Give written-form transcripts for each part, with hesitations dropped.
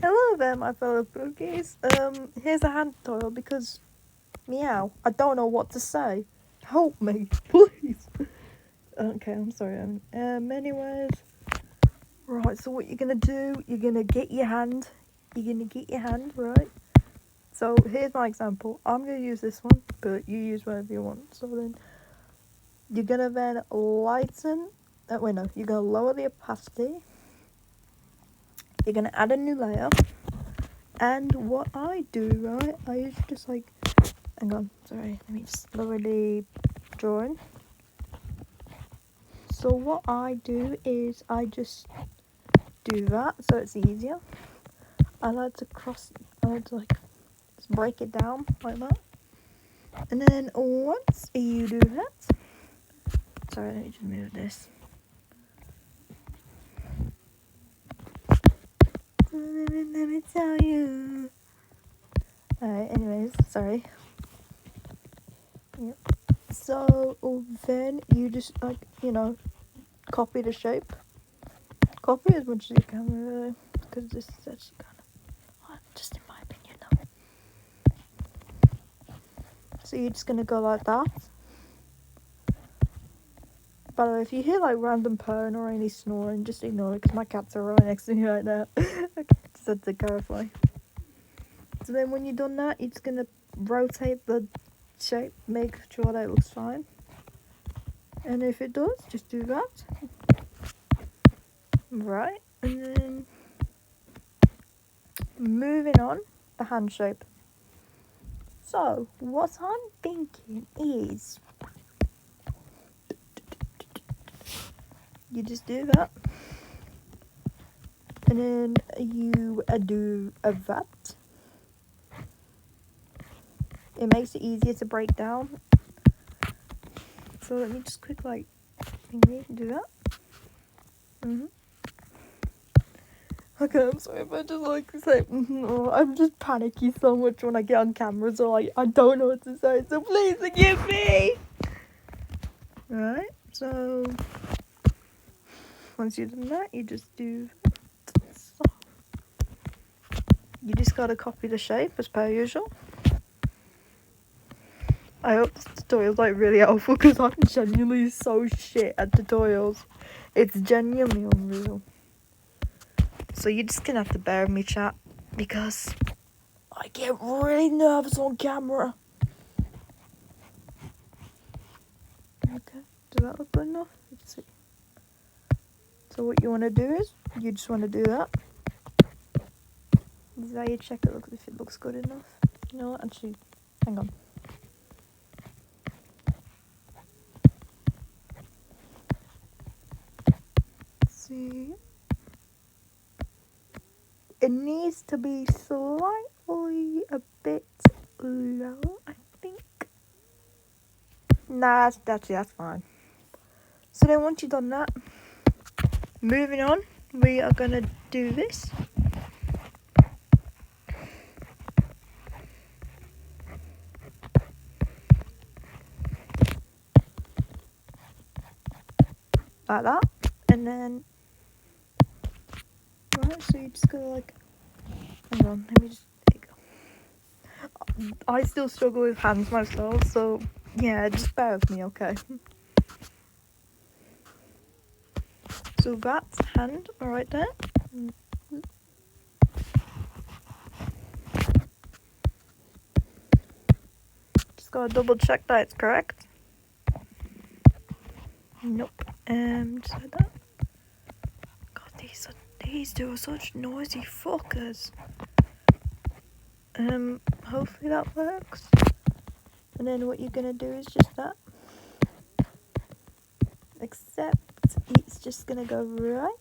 Hello there, my fellow Pookies. Here's a hand tutorial because, meow, I don't know what to say. Help me, please. Okay, I'm sorry. Anyways, right. So what you're gonna do? You're gonna get your hand. Right? So here's my example. I'm gonna use this one, but you use whatever you want. So then you're gonna then lighten. Wait, no. You're gonna lower the opacity. You're gonna add a new layer. And what I do, right, I usually just like, hang on, sorry, let me just lower the drawing. So what I do is I just do that so it's easier. I like to like just break it down like that. And then once you do that, sorry, let me just move this. Let me tell you. Alright, anyways, sorry. Yep. So then you just like, copy the shape. Copy as much as you can, really, because this is actually kind of, just in my opinion, though. So you're just gonna go like that. By the way, if you hear like random purring or any snoring, just ignore it because my cats are right next to me right now. Okay, just had to clarify. So then when you've done that, you're just gonna rotate the shape, make sure that it looks fine. And if it does, just do that. Right, and then moving on, the hand shape. So what I'm thinking is, you just do that, and then you do a that. It makes it easier to break down. So let me just quick like do that. Okay, I'm sorry if I just like say I'm just panicky so much when I get on camera, so I don't know what to say. So please forgive me. Right. So once you've done that, you just do that. So, you just gotta copy the shape as per usual. I hope this tutorial's like really helpful because I'm genuinely so shit at tutorials. It's genuinely unreal. So you're just gonna have to bear with me, chat, because I get really nervous on camera. Okay, does that look good enough? Let's see. So what you want to do is, you just want to do that. This is how you check it, if it looks good enough. You know what, actually, hang on. See? It needs to be slightly a bit low, I think. Nah, that's fine. So then once you've done that, moving on, we are going to do this. Like that. And then, right, so you just go like, hang on, let me just, there you go. I still struggle with hands myself, so yeah, just bear with me, okay? So that's hand right there. Just gotta double check that it's correct. Nope. Just like that. God, these two are such noisy fuckers. Hopefully that works. And then what you're gonna do is just that. Except it's just gonna go right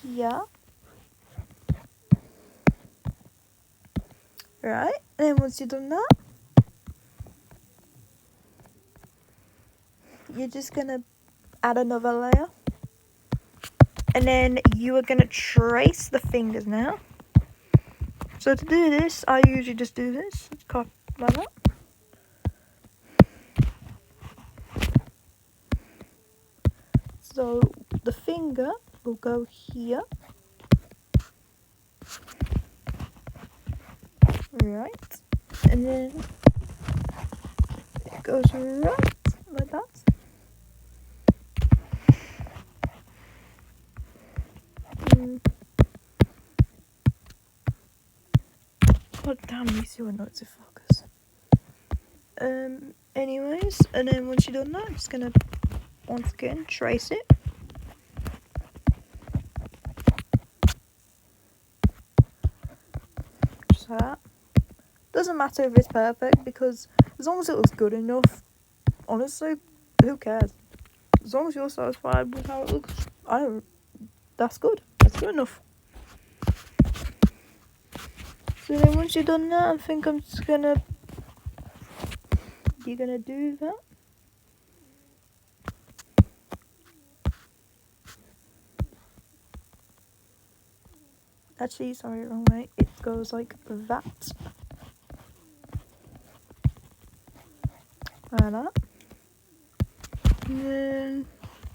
here. Right? And then once you've done that, you're just gonna add another layer. And then you are gonna trace the fingers now. So to do this, I usually just do this. Cut like that. So the finger will go here. right, and then it goes right like that. God damn, you see what not to focus. Anyways, and then once you're done that, I'm just gonna once again trace it. Just like that. Doesn't matter if it's perfect because as long as it looks good enough, honestly, who cares? As long as you're satisfied with how it looks, that's good. That's good enough. So then once you've done that, I think you're gonna do that. Actually, sorry, wrong way. It goes like that. Like that. And then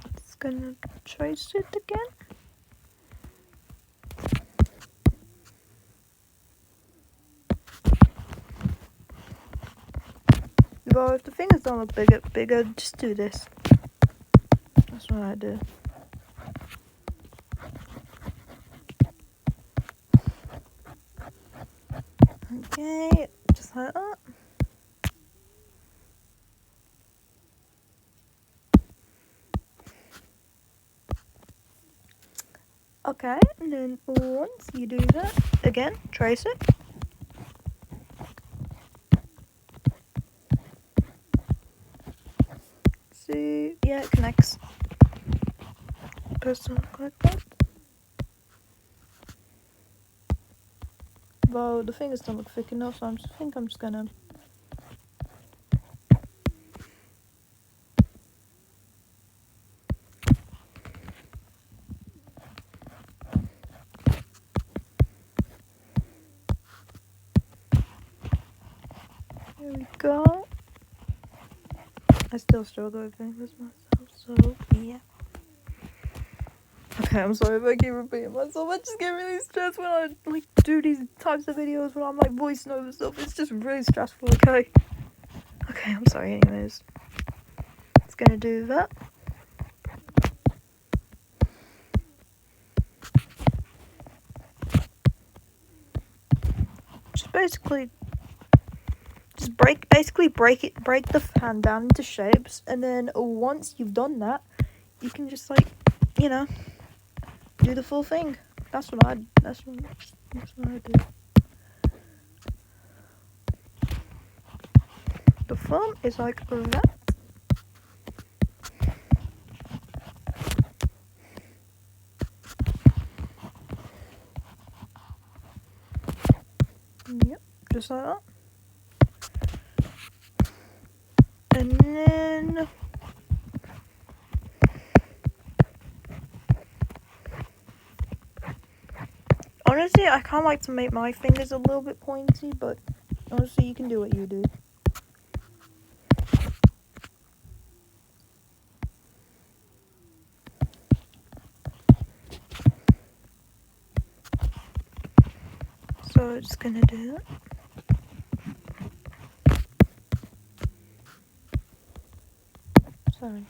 it's gonna trace it again. Well, if the fingers don't look bigger, just do this. That's what I do. Okay, just like that. Okay, and then once you do that, again, trace it. See, yeah, it connects. Supposed to look like that. Well, the fingers don't look thick enough, so I think I'm just gonna. Here we go. I still struggle with fingers myself, so yeah. Okay, I'm sorry if I keep repeating myself. I just get really stressed when I like do these types of videos when I'm like voicing over stuff. It's just really stressful. Okay. Okay, I'm sorry. Anyways, it's gonna do that. Just basically, break the hand down into shapes, and then once you've done that, you can just like, do the full thing. That's what I do. The thumb is like that. Yep, just like that. And then honestly, I kind of like to make my fingers a little bit pointy, but honestly, you can do what you do. So I'm just gonna do that. Sorry.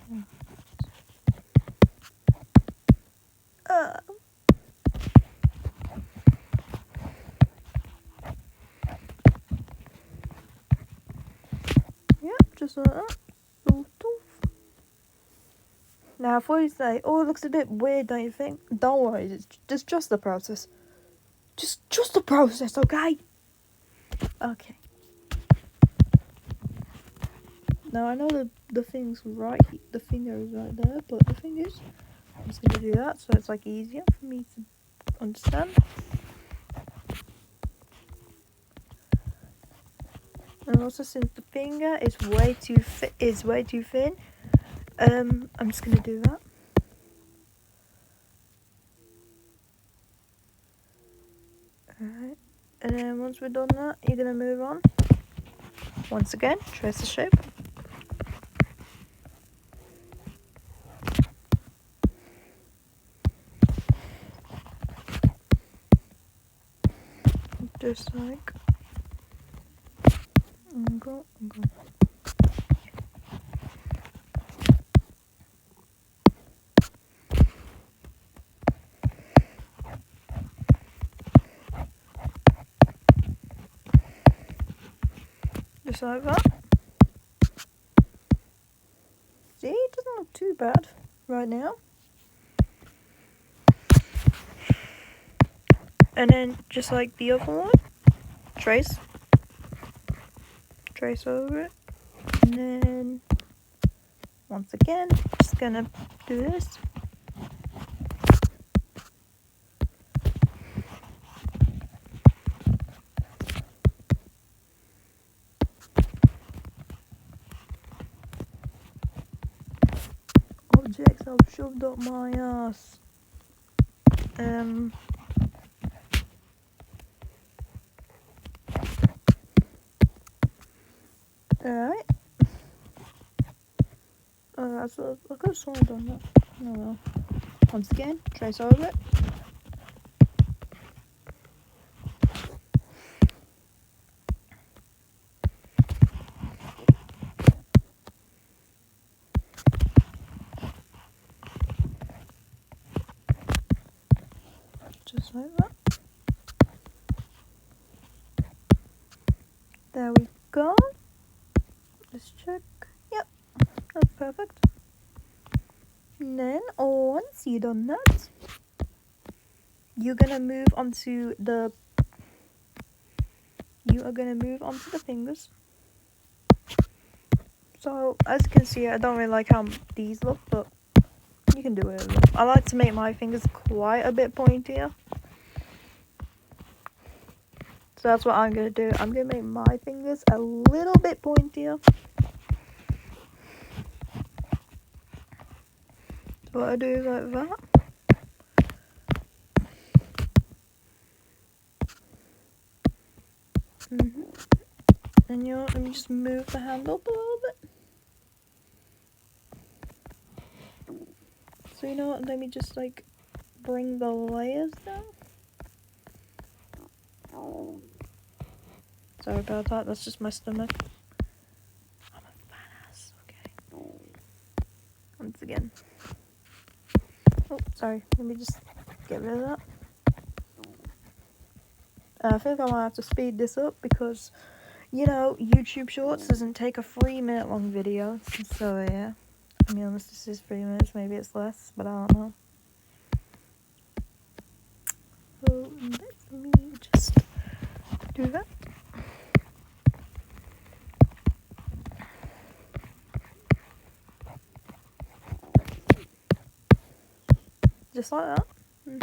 Yep, just like that. Now, before you say, "Oh, it looks a bit weird," don't you think? Don't worry, it's just the process. Just the process, okay? Okay. Now I know the thing's right. The finger is right there, but the thing is, I'm just gonna do that so it's like easier for me to understand. And also, since the finger is way too thin, I'm just gonna do that. Alright, and then once we're done that, you're gonna move on. Once again, trace the shape. Just like Go. Just like that. See, it doesn't look too bad right now. And then just like the other one, trace over it, and then once again, just gonna do this. Objects I've shoved up my ass. Alright. So I could have sworn I'd done that. Oh well. Once again, trace over it. Just like that. There we go. Let's check. Yep, that's perfect. And then once you've done that, you're gonna move onto the. You are gonna move onto the fingers. So as you can see, I don't really like how these look, but you can do it. I like to make my fingers quite a bit pointier. So that's what I'm gonna do. I'm gonna make my fingers a little bit pointier. So what I do is like that. And you know, let me just move the hand up a little bit. So you know what, let me just like bring the layers down. Sorry about that, that's just my stomach. I'm a fat ass, okay. Once again. Oh, sorry, let me just get rid of that. I think I might have to speed this up because, you know, YouTube Shorts doesn't take a 3-minute long video. So yeah, I mean, unless this is 3 minutes, maybe it's less, but I don't know. So let me just do that. Just like that. And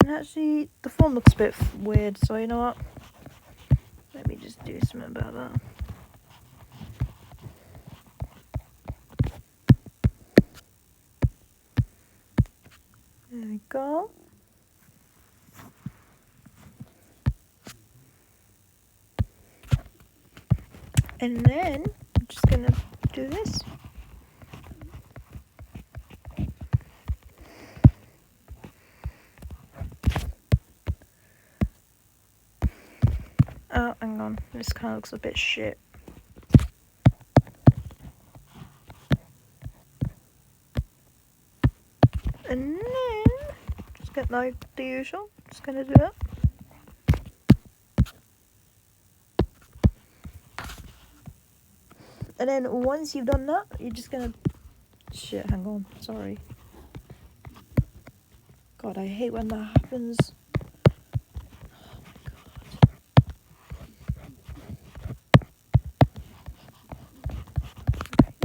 actually, the font looks a bit weird, so you know what? Let me just do something about that. There we go. And then, I'm just gonna do this. Oh, hang on. This kind of looks a bit shit. And then, just get like the usual. Just gonna do it. And then once you've done that, you're just gonna... Shit, hang on. Sorry. God, I hate when that happens.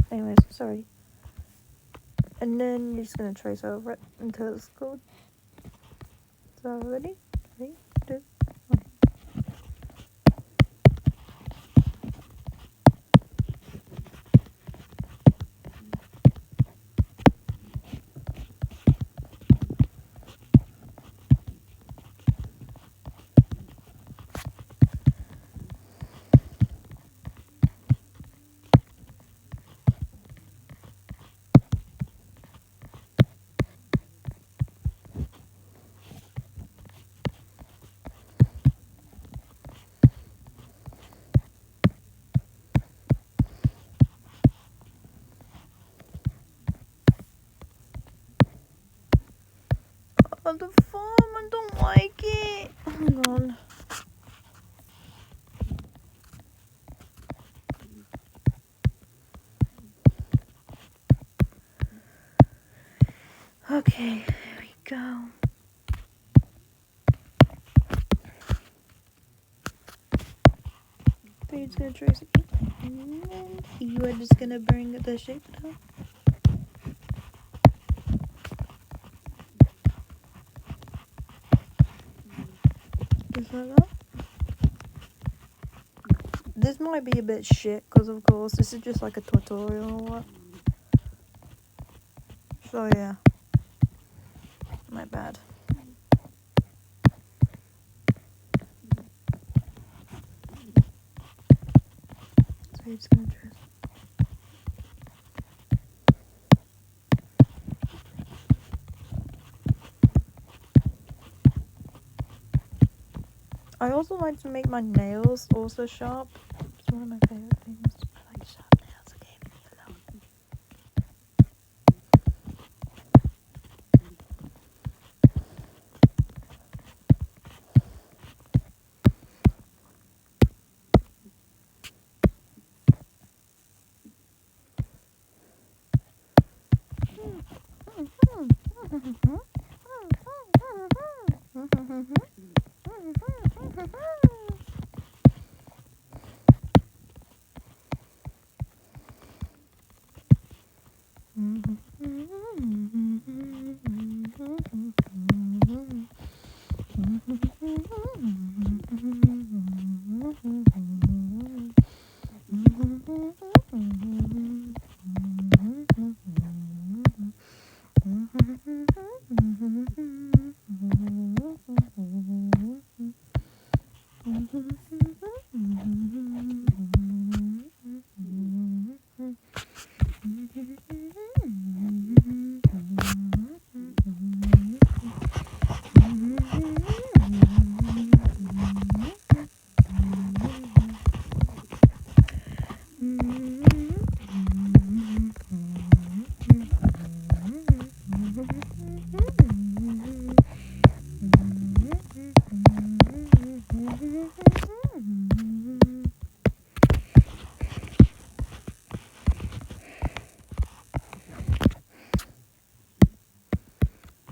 Anyways, sorry. And then you're just gonna trace over it until it's good. So ready? 3, 2, 1. of the farm. I don't like it. Hang on. Okay, there we go. Food's gonna trace it. And you are just gonna bring the shape down. Just like that. This might be a bit shit, because of course this is just like a tutorial or what. So yeah. My bad. So it's gonna trace. I also like to make my nails also sharp. It's one of my favorite things. I like sharp nails, okay? Leave me alone.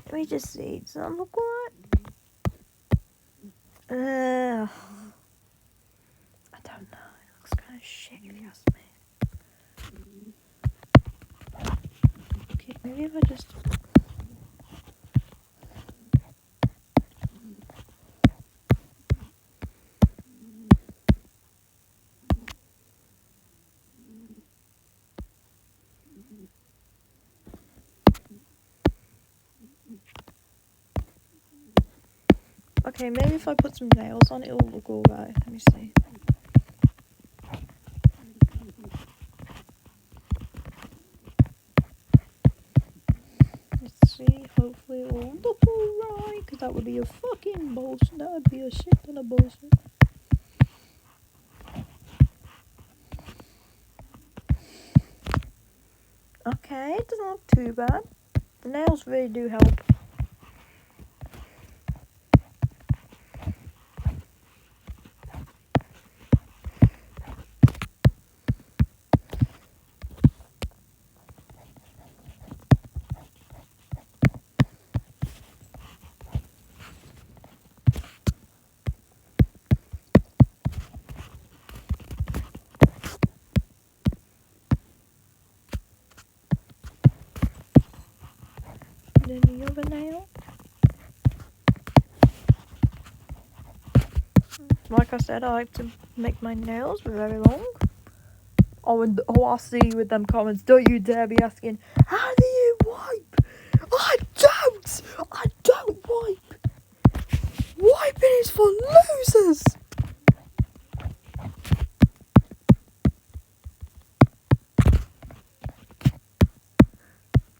Let me just see. Does that look alright? I don't know. It looks kind of shit if you ask me. Okay, maybe if I just... Okay, maybe if I put some nails on it, it'll look alright. Let me see. Let's see. Hopefully it'll look alright, because that would be a fucking bullshit. That would be a shit ton of bullshit. Okay, it doesn't look too bad. The nails really do help. Then the other nail. Like I said, I like to make my nails very long. Oh, and I see you with them comments. Don't you dare be asking, how do you wipe? I don't wipe. Wiping is for losers.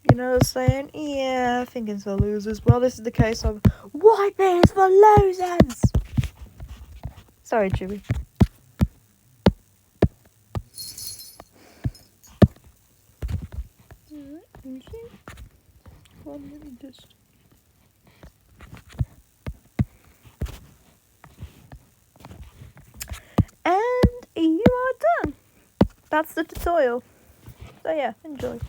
You know what I'm saying? Yeah, I think it's for losers. Well, this is the case of wiping is for losers. Sorry, Chewy. Well, let me just... that's the tutorial. So yeah, enjoy.